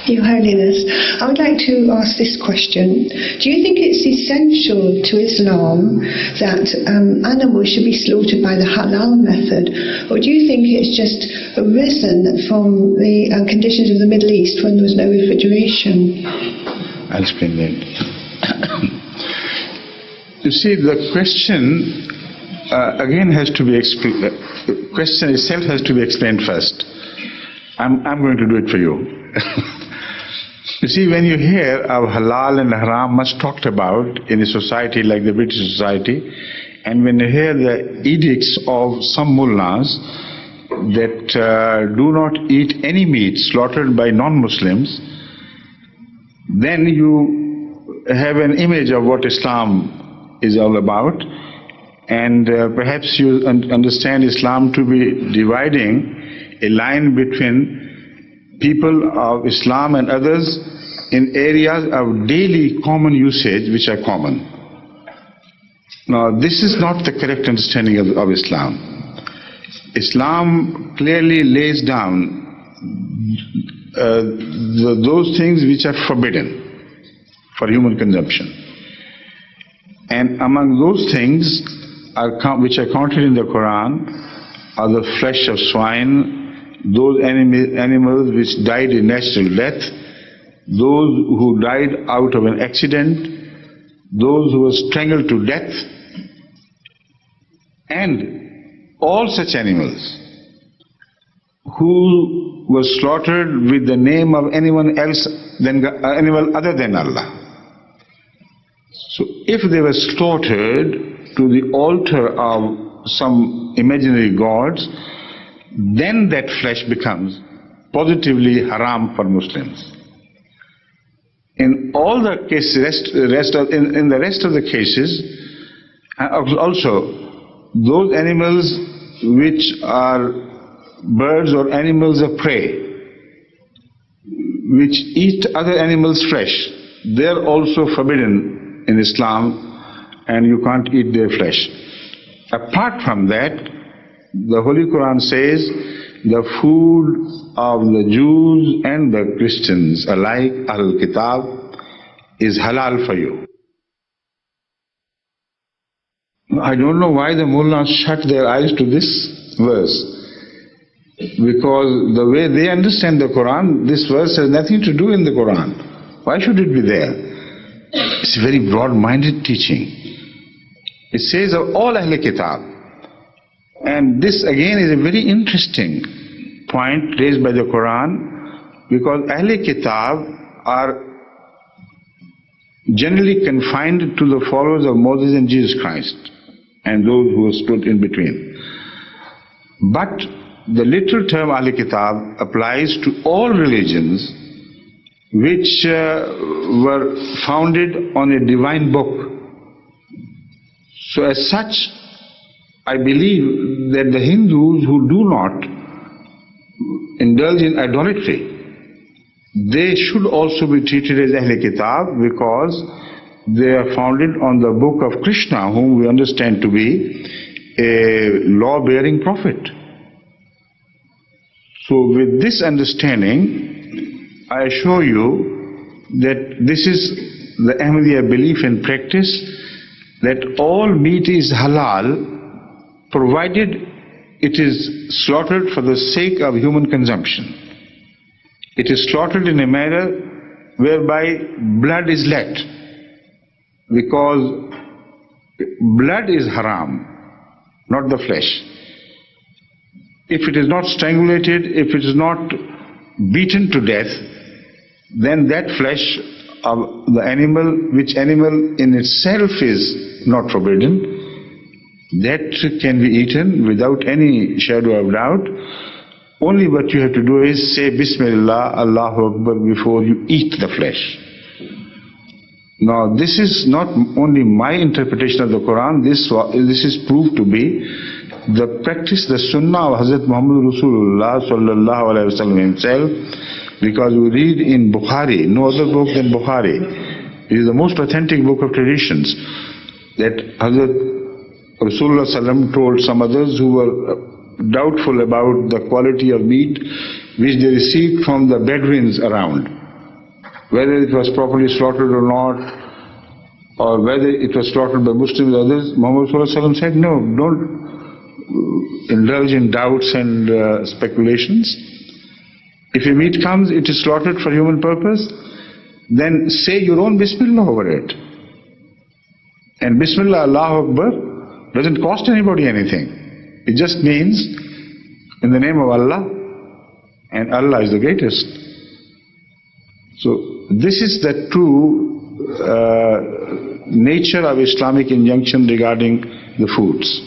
Your Holiness, I would like to ask this question. Do you think it's essential to Islam that animals should be slaughtered by the halal method, or do you think it's just arisen from the conditions of the Middle East when there was no refrigeration? I'll explain that. You see, the question again has to be explained. The question itself has to be explained first. I'm going to do it for you. You see, when you hear of halal and haram much talked about in a society like the British society, and when you hear the edicts of some mullahs that do not eat any meat slaughtered by non-Muslims, then you have an image of what Islam is all about, and perhaps you understand Islam to be dividing a line between people of Islam and others in areas of daily common usage which are common. Now, this is not the correct understanding of Islam. Islam clearly lays down those things which are forbidden for human consumption. And among those things which are counted in the Quran are the flesh of swine, those animals which died a natural death, those who died out of an accident, those who were strangled to death, and all such animals who were slaughtered with the name of anyone else animal other than Allah. So if they were slaughtered to the altar of some imaginary gods, then that flesh becomes positively haram for Muslims. In all the cases, in the rest of the cases, also those animals which are birds or animals of prey, which eat other animals' flesh, they are also forbidden in Islam, and you can't eat their flesh. Apart from that, the Holy Quran says the food of the Jews and the Christians alike, Al-Kitab, is halal for you. I don't know why the mullahs shut their eyes to this verse, because the way they understand the Quran, this verse has nothing to do in the Quran. Why should it be there? It's a very broad-minded teaching. It says of all Ahl Kitab. And this again is a very interesting point raised by the Quran, because Ahl Kitab are generally confined to the followers of Moses and Jesus Christ, and those who stood in between. But the literal term Ahl Kitab applies to all religions which were founded on a divine book. So as such, I believe that the Hindus who do not indulge in idolatry, they should also be treated as Ahl Kitab, because they are founded on the book of Krishna, whom we understand to be a law-bearing prophet. So with this understanding, I assure you that this is the Ahmadiyya belief and practice, that all meat is halal, provided it is slaughtered for the sake of human consumption. It is slaughtered in a manner whereby blood is let, because blood is haram, not the flesh. If it is not strangulated, if it is not beaten to death, then that flesh of the animal, which animal in itself is not forbidden, that can be eaten without any shadow of doubt. Only what you have to do is say Bismillah, Allahu Akbar before you eat the flesh. Now this is not only my interpretation of the Quran, this is proved to be the practice, the sunnah of Hazrat Muhammad Rasulullah sallallahu alaihi wasallam himself, because we read in Bukhari, no other book than Bukhari, it is the most authentic book of traditions, that Hazrat Rasulullah sallam told some others who were doubtful about the quality of meat which they received from the Bedouins around, whether it was properly slaughtered or not, or whether it was slaughtered by Muslims or others, Muhammad ﷺ said, no, don't indulge in doubts and speculations. If a meat comes, it is slaughtered for human purpose, then say your own Bismillah over it. And Bismillah, Allahu Akbar doesn't cost anybody anything. It just means in the name of Allah, and Allah is the greatest. So this is the true nature of Islamic injunction regarding the foods.